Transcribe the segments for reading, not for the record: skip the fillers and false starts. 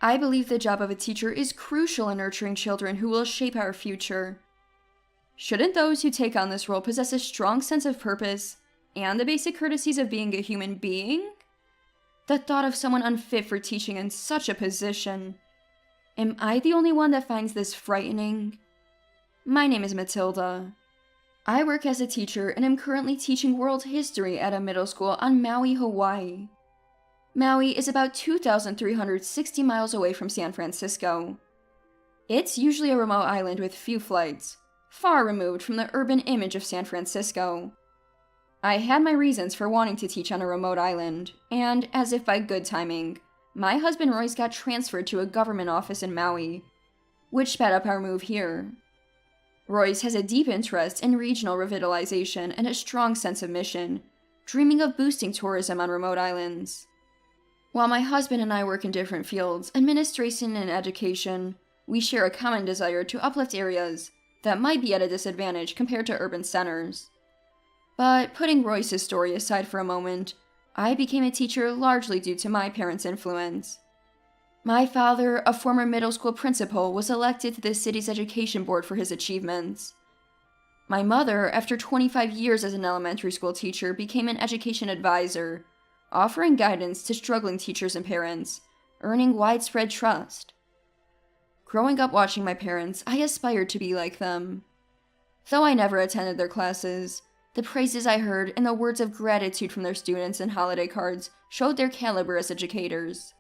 I believe the job of a teacher is crucial in nurturing children who will shape our future. Shouldn't those who take on this role possess a strong sense of purpose and the basic courtesies of being a human being? The thought of someone unfit for teaching in such a position. Am I the only one that finds this frightening? My name is Matilda. I work as a teacher and am currently teaching world history at a middle school on Maui, Hawaii. Maui is about 2,360 miles away from San Francisco. It's usually a remote island with few flights, far removed from the urban image of San Francisco. I had my reasons for wanting to teach on a remote island, and as if by good timing, my husband Royce got transferred to a government office in Maui, which sped up our move here. Royce has a deep interest in regional revitalization and a strong sense of mission, dreaming of boosting tourism on remote islands. While my husband and I work in different fields, administration and education, we share a common desire to uplift areas that might be at a disadvantage compared to urban centers. But putting Royce's story aside for a moment, I became a teacher largely due to my parents' influence. My father, a former middle school principal, was elected to the city's education board for his achievements. My mother, after 25 years as an elementary school teacher, became an education advisor, offering guidance to struggling teachers and parents, earning widespread trust. Growing up watching my parents, I aspired to be like them. Though I never attended their classes, the praises I heard and the words of gratitude from their students and holiday cards showed their caliber as educators.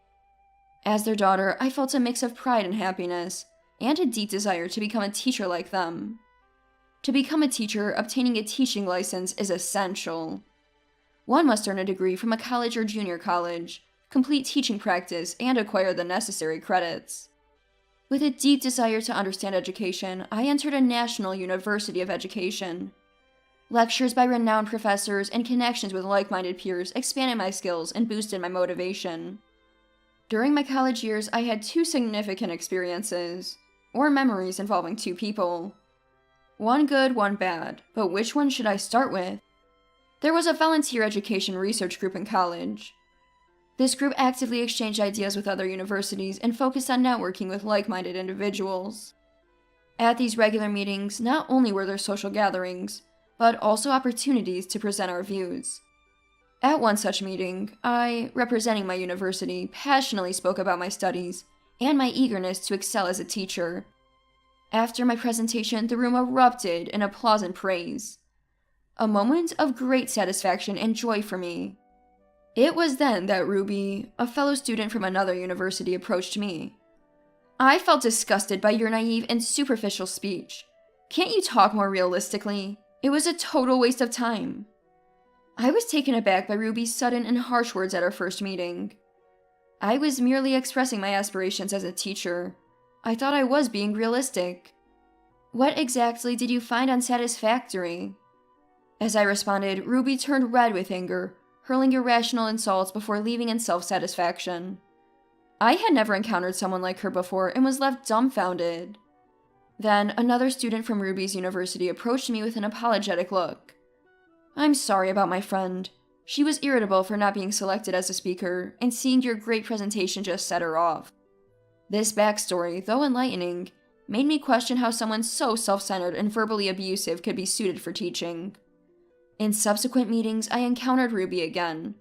As their daughter, I felt a mix of pride and happiness, and a deep desire to become a teacher like them. To become a teacher, obtaining a teaching license is essential. One must earn a degree from a college or junior college, complete teaching practice, and acquire the necessary credits. With a deep desire to understand education, I entered a national university of education. Lectures by renowned professors and connections with like-minded peers expanded my skills and boosted my motivation. During my college years, I had two significant experiences, or memories involving two people. One good, one bad, but which one should I start with? There was a volunteer education research group in college. This group actively exchanged ideas with other universities and focused on networking with like-minded individuals. At these regular meetings, not only were there social gatherings, but also opportunities to present our views. At one such meeting, I, representing my university, passionately spoke about my studies and my eagerness to excel as a teacher. After my presentation, the room erupted in applause and praise. A moment of great satisfaction and joy for me. It was then that Ruby, a fellow student from another university, approached me. I felt disgusted by your naive and superficial speech. Can't you talk more realistically? It was a total waste of time. I was taken aback by Ruby's sudden and harsh words at our first meeting. I was merely expressing my aspirations as a teacher. I thought I was being realistic. What exactly did you find unsatisfactory? As I responded, Ruby turned red with anger, hurling irrational insults before leaving in self-satisfaction. I had never encountered someone like her before and was left dumbfounded. Then, another student from Ruby's university approached me with an apologetic look. I'm sorry about my friend. She was irritable for not being selected as a speaker, and seeing your great presentation just set her off. This backstory, though enlightening, made me question how someone so self-centered and verbally abusive could be suited for teaching. In subsequent meetings, I encountered Ruby again.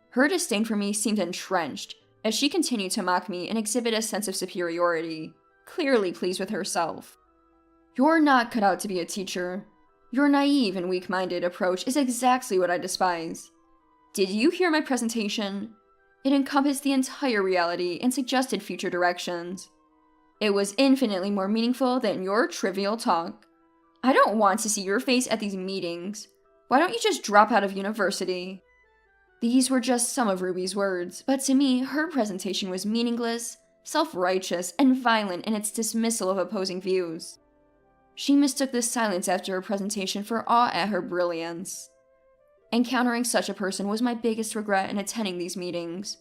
Her disdain for me seemed entrenched, as she continued to mock me and exhibit a sense of superiority, clearly pleased with herself. You're not cut out to be a teacher. Your naive and weak-minded approach is exactly what I despise. Did you hear my presentation? It encompassed the entire reality and suggested future directions. It was infinitely more meaningful than your trivial talk. I don't want to see your face at these meetings. Why don't you just drop out of university? These were just some of Ruby's words, but to me, her presentation was meaningless, self-righteous, and violent in its dismissal of opposing views. She mistook the silence after her presentation for awe at her brilliance. Encountering such a person was my biggest regret in attending these meetings.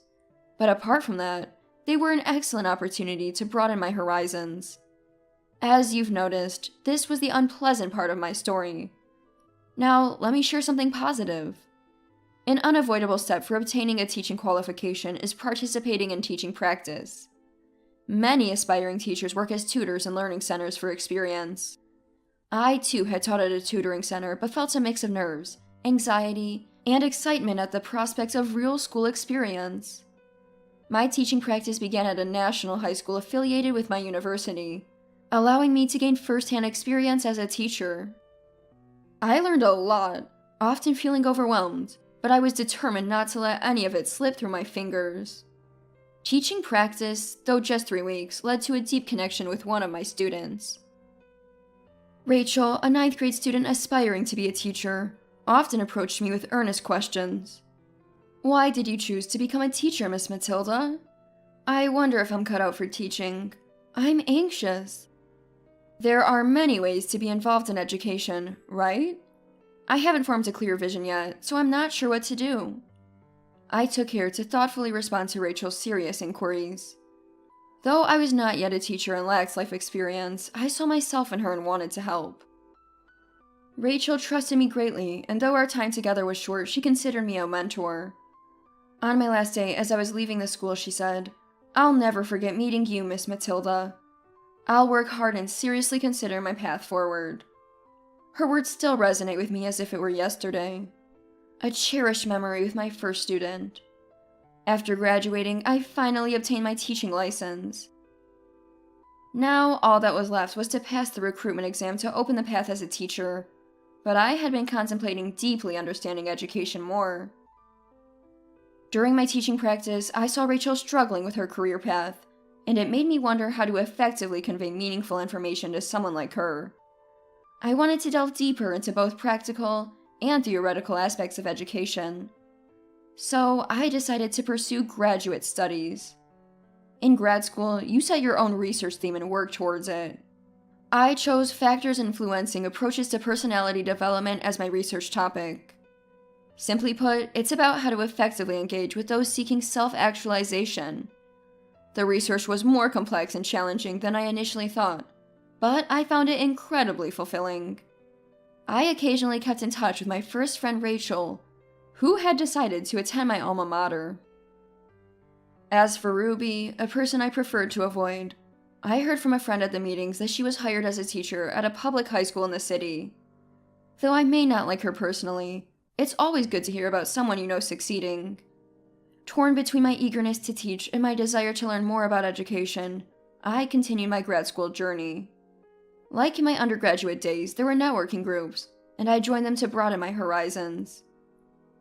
But apart from that, they were an excellent opportunity to broaden my horizons. As you've noticed, this was the unpleasant part of my story. Now, let me share something positive. An unavoidable step for obtaining a teaching qualification is participating in teaching practice. Many aspiring teachers work as tutors in learning centers for experience. I, too, had taught at a tutoring center, but felt a mix of nerves, anxiety, and excitement at the prospects of real school experience. My teaching practice began at a national high school affiliated with my university, allowing me to gain first-hand experience as a teacher. I learned a lot, often feeling overwhelmed, but I was determined not to let any of it slip through my fingers. Teaching practice, though just 3 weeks, led to a deep connection with one of my students. Rachel, a 9th grade student aspiring to be a teacher, often approached me with earnest questions. "Why did you choose to become a teacher, Miss Matilda? I wonder if I'm cut out for teaching. I'm anxious." There are many ways to be involved in education, right? I haven't formed a clear vision yet, so I'm not sure what to do. I took care to thoughtfully respond to Rachel's serious inquiries. Though I was not yet a teacher and lacked life experience, I saw myself in her and wanted to help. Rachel trusted me greatly, and though our time together was short, she considered me a mentor. On my last day, as I was leaving the school, she said, "I'll never forget meeting you, Miss Matilda. I'll work hard and seriously consider my path forward." Her words still resonate with me as if it were yesterday. A cherished memory with my first student. After graduating, I finally obtained my teaching license. Now, all that was left was to pass the recruitment exam to open the path as a teacher, but I had been contemplating deeply understanding education more. During my teaching practice, I saw Rachel struggling with her career path, and it made me wonder how to effectively convey meaningful information to someone like her. I wanted to delve deeper into both practical and theoretical aspects of education. So I decided to pursue graduate studies. In grad school, you set your own research theme and work towards it. I chose factors influencing approaches to personality development as my research topic. Simply put, it's about how to effectively engage with those seeking self-actualization. The research was more complex and challenging than I initially thought, but I found it incredibly fulfilling. I occasionally kept in touch with my first friend Rachel, who had decided to attend my alma mater. As for Ruby, a person I preferred to avoid, I heard from a friend at the meetings that she was hired as a teacher at a public high school in the city. Though I may not like her personally, it's always good to hear about someone you know succeeding. Torn between my eagerness to teach and my desire to learn more about education, I continued my grad school journey. Like in my undergraduate days, there were networking groups, and I joined them to broaden my horizons.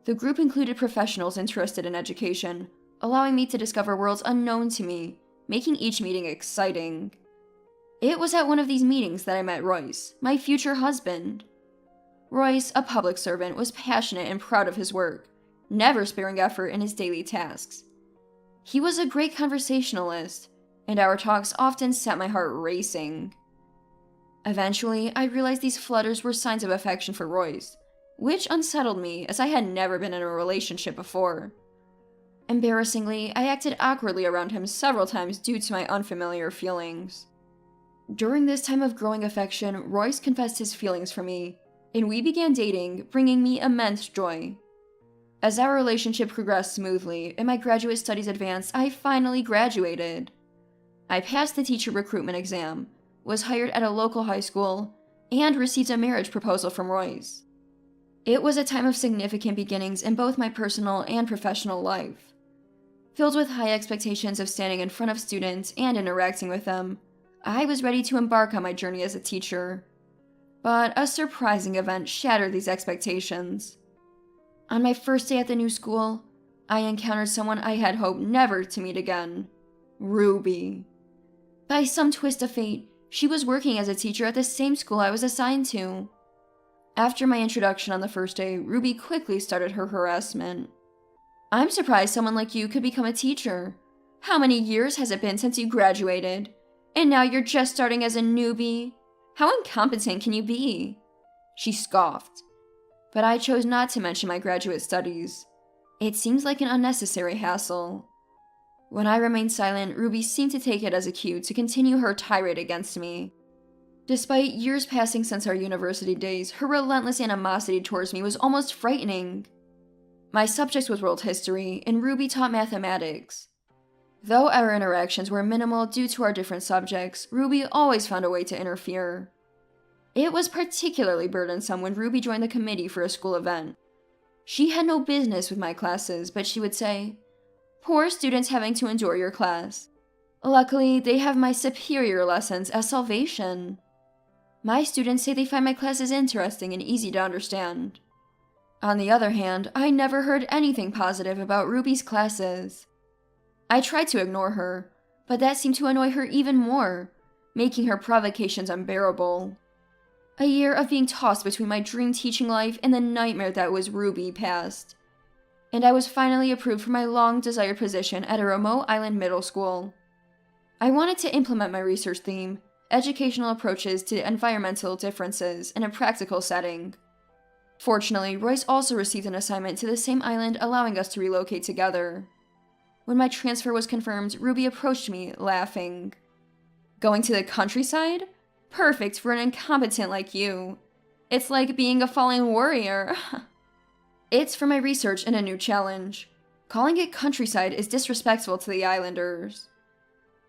The group included professionals interested in education, allowing me to discover worlds unknown to me, making each meeting exciting. It was at one of these meetings that I met Royce, my future husband. Royce, a public servant, was passionate and proud of his work, never sparing effort in his daily tasks. He was a great conversationalist, and our talks often set my heart racing. Eventually, I realized these flutters were signs of affection for Royce, which unsettled me as I had never been in a relationship before. Embarrassingly, I acted awkwardly around him several times due to my unfamiliar feelings. During this time of growing affection, Royce confessed his feelings for me, and we began dating, bringing me immense joy. As our relationship progressed smoothly and my graduate studies advanced, I finally graduated. I passed the teacher recruitment exam, was hired at a local high school, and received a marriage proposal from Royce. It was a time of significant beginnings in both my personal and professional life. Filled with high expectations of standing in front of students and interacting with them, I was ready to embark on my journey as a teacher. But a surprising event shattered these expectations. On my first day at the new school, I encountered someone I had hoped never to meet again, Ruby. By some twist of fate, she was working as a teacher at the same school I was assigned to. After my introduction on the first day, Ruby quickly started her harassment. "I'm surprised someone like you could become a teacher. How many years has it been since you graduated? And now you're just starting as a newbie? How incompetent can you be?" She scoffed. But I chose not to mention my graduate studies. It seems like an unnecessary hassle. When I remained silent, Ruby seemed to take it as a cue to continue her tirade against me. Despite years passing since our university days, her relentless animosity towards me was almost frightening. My subject was world history, and Ruby taught mathematics. Though our interactions were minimal due to our different subjects, Ruby always found a way to interfere. It was particularly burdensome when Ruby joined the committee for a school event. She had no business with my classes, but she would say, "Poor students having to endure your class. Luckily, they have my superior lessons as salvation. My students say they find my classes interesting and easy to understand." On the other hand, I never heard anything positive about Ruby's classes. I tried to ignore her, but that seemed to annoy her even more, making her provocations unbearable. A year of being tossed between my dream teaching life and the nightmare that was Ruby passed, and I was finally approved for my long-desired position at a remote island middle school. I wanted to implement my research theme, educational approaches to environmental differences, in a practical setting. Fortunately, Royce also received an assignment to the same island, allowing us to relocate together. When my transfer was confirmed, Ruby approached me, laughing. "Going to the countryside? Perfect for an incompetent like you. It's like being a fallen warrior." It's for my research and a new challenge. Calling it countryside is disrespectful to the islanders.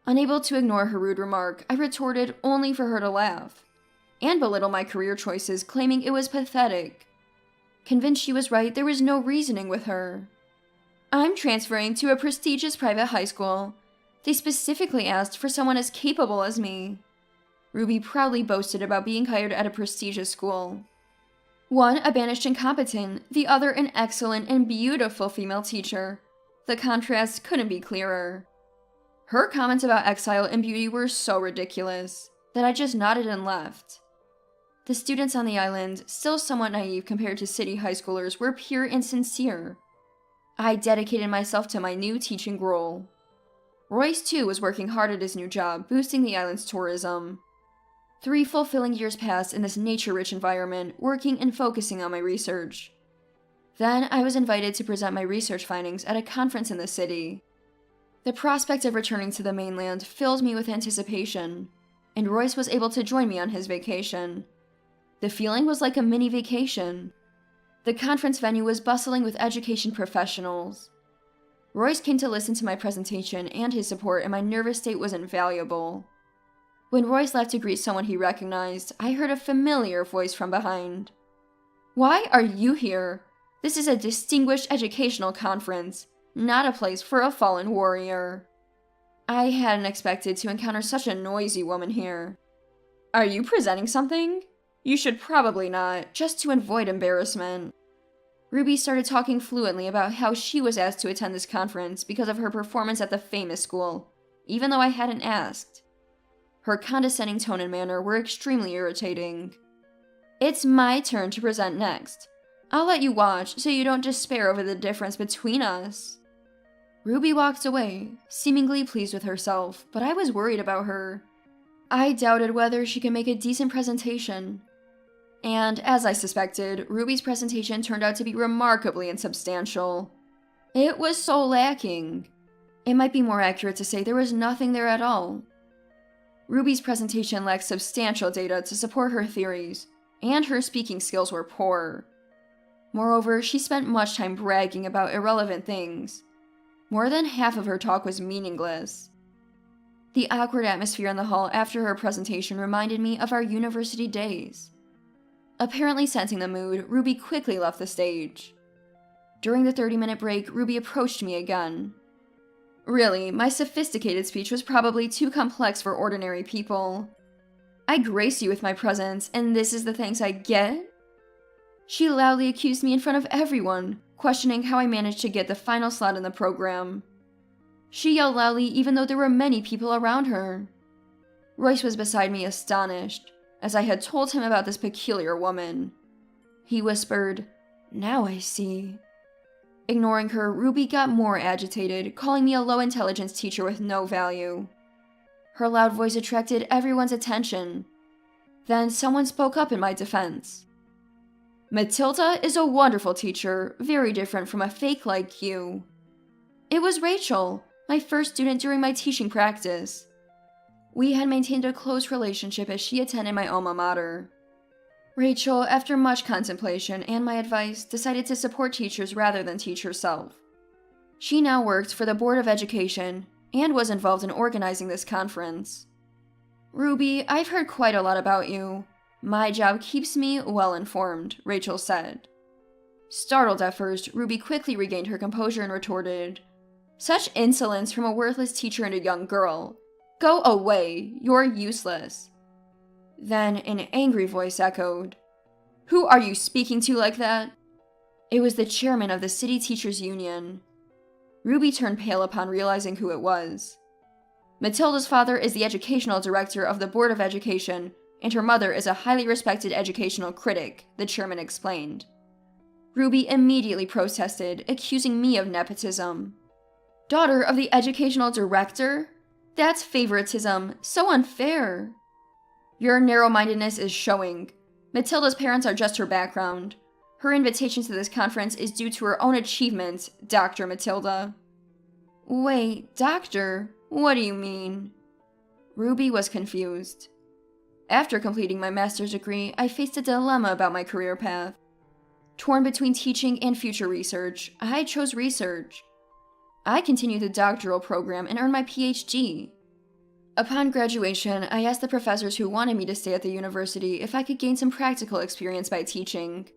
Unable to ignore her rude remark, I retorted only for her to laugh, and belittle my career choices, claiming it was pathetic. Convinced she was right, there was no reasoning with her. "I'm transferring to a prestigious private high school. They specifically asked for someone as capable as me." Ruby proudly boasted about being hired at a prestigious school. One a banished incompetent, the other an excellent and beautiful female teacher. The contrast couldn't be clearer. Her comments about exile and beauty were so ridiculous that I just nodded and left. The students on the island, still somewhat naive compared to city high schoolers, were pure and sincere. I dedicated myself to my new teaching role. Royce, too, was working hard at his new job, boosting the island's tourism. 3 fulfilling years passed in this nature-rich environment, working and focusing on my research. Then I was invited to present my research findings at a conference in the city. The prospect of returning to the mainland filled me with anticipation, and Royce was able to join me on his vacation. The feeling was like a mini vacation. The conference venue was bustling with education professionals. Royce came to listen to my presentation and his support, and my nervous state was invaluable. When Royce left to greet someone he recognized, I heard a familiar voice from behind. "Why are you here? This is a distinguished educational conference, not a place for a fallen warrior." I hadn't expected to encounter such a noisy woman here. "Are you presenting something? You should probably not, just to avoid embarrassment." Ruby started talking fluently about how she was asked to attend this conference because of her performance at the famous school, even though I hadn't asked. Her condescending tone and manner were extremely irritating. "It's my turn to present next. I'll let you watch so you don't despair over the difference between us." Ruby walked away, seemingly pleased with herself, but I was worried about her. I doubted whether she could make a decent presentation. And, as I suspected, Ruby's presentation turned out to be remarkably insubstantial. It was so lacking. It might be more accurate to say there was nothing there at all. Ruby's presentation lacked substantial data to support her theories, and her speaking skills were poor. Moreover, she spent much time bragging about irrelevant things. More than half of her talk was meaningless. The awkward atmosphere in the hall after her presentation reminded me of our university days. Apparently sensing the mood, Ruby quickly left the stage. During the 30-minute break, Ruby approached me again. Really, my sophisticated speech was probably too complex for ordinary people. "I grace you with my presence, and this is the thanks I get?" She loudly accused me in front of everyone, questioning how I managed to get the final slot in the program. She yelled loudly even though there were many people around her. Royce was beside me, astonished, as I had told him about this peculiar woman. He whispered, "Now I see." Ignoring her, Ruby got more agitated, calling me a low-intelligence teacher with no value. Her loud voice attracted everyone's attention. Then someone spoke up in my defense. "Matilda is a wonderful teacher, very different from a fake like you." It was Rachel, my first student during my teaching practice. We had maintained a close relationship as she attended my alma mater. Rachel, after much contemplation and my advice, decided to support teachers rather than teach herself. She now worked for the Board of Education and was involved in organizing this conference. "Ruby, I've heard quite a lot about you. My job keeps me well informed," Rachel said. Startled at first, Ruby quickly regained her composure and retorted, "Such insolence from a worthless teacher and a young girl. Go away, you're useless." Then an angry voice echoed, "Who are you speaking to like that?" It was the chairman of the City Teachers Union. Ruby turned pale upon realizing who it was. "Matilda's father is the educational director of the Board of Education, and her mother is a highly respected educational critic," the chairman explained. Ruby immediately protested, accusing me of nepotism. "Daughter of the educational director? That's favoritism, so unfair." "Your narrow-mindedness is showing. Matilda's parents are just her background. Her invitation to this conference is due to her own achievements, Dr. Matilda." "Wait, doctor? What do you mean?" Ruby was confused. After completing my master's degree, I faced a dilemma about my career path. Torn between teaching and future research, I chose research. I continued the doctoral program and earned my PhD. Upon graduation, I asked the professors who wanted me to stay at the university if I could gain some practical experience by teaching.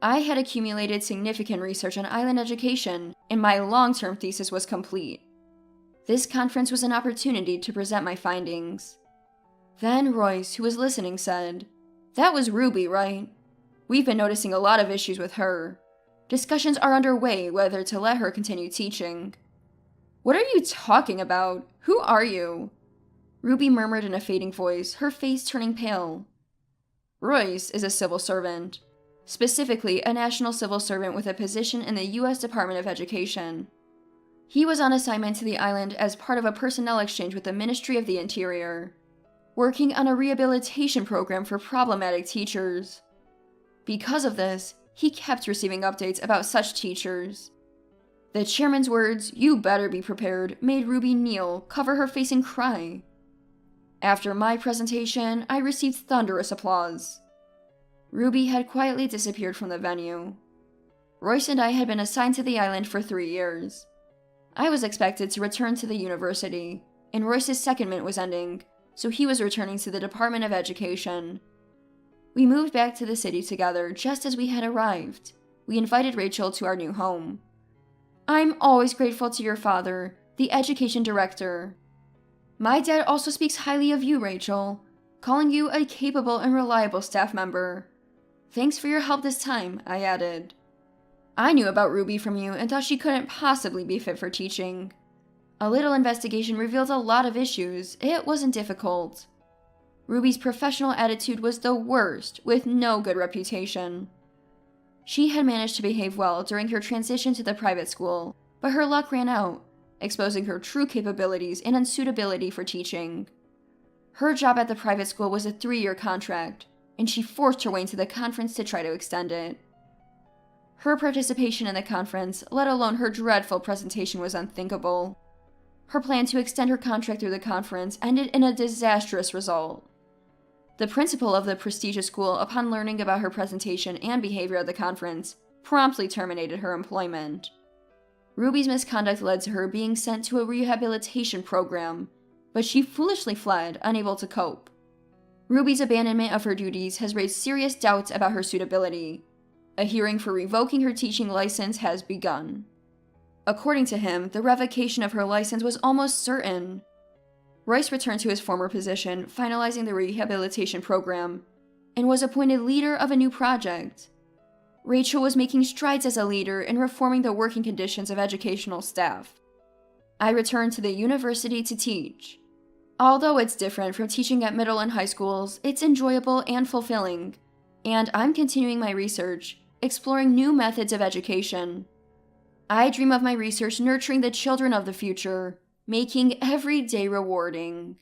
I had accumulated significant research on island education, and my long-term thesis was complete. This conference was an opportunity to present my findings. Then Royce, who was listening, said, "That was Ruby, right? We've been noticing a lot of issues with her. Discussions are underway whether to let her continue teaching." "What are you talking about? Who are you?" Ruby murmured in a fading voice, her face turning pale. "Royce is a civil servant. Specifically, a national civil servant with a position in the U.S. Department of Education. He was on assignment to the island as part of a personnel exchange with the Ministry of the Interior, working on a rehabilitation program for problematic teachers. Because of this, he kept receiving updates about such teachers." The chairman's words, "You better be prepared," made Ruby kneel, cover her face, and cry. After my presentation, I received thunderous applause. Ruby had quietly disappeared from the venue. Royce and I had been assigned to the island for 3 years. I was expected to return to the university, and Royce's secondment was ending, so he was returning to the Department of Education. We moved back to the city together just as we had arrived. We invited Rachel to our new home. "I'm always grateful to your father, the education director. My dad also speaks highly of you, Rachel, calling you a capable and reliable staff member. Thanks for your help this time," I added. "I knew about Ruby from you and thought she couldn't possibly be fit for teaching. A little investigation revealed a lot of issues. It wasn't difficult. Ruby's professional attitude was the worst, with no good reputation. She had managed to behave well during her transition to the private school, but her luck ran out, exposing her true capabilities and unsuitability for teaching. Her job at the private school was a 3-year contract, and she forced her way into the conference to try to extend it. Her participation in the conference, let alone her dreadful presentation, was unthinkable. Her plan to extend her contract through the conference ended in a disastrous result. The principal of the prestigious school, upon learning about her presentation and behavior at the conference, promptly terminated her employment. Ruby's misconduct led to her being sent to a rehabilitation program, but she foolishly fled, unable to cope. Ruby's abandonment of her duties has raised serious doubts about her suitability. A hearing for revoking her teaching license has begun. According to him, the revocation of her license was almost certain. Royce returned to his former position, finalizing the rehabilitation program, and was appointed leader of a new project. Rachel was making strides as a leader in reforming the working conditions of educational staff. I returned to the university to teach. Although it's different from teaching at middle and high schools, it's enjoyable and fulfilling, and I'm continuing my research, exploring new methods of education. I dream of my research nurturing the children of the future, making every day rewarding.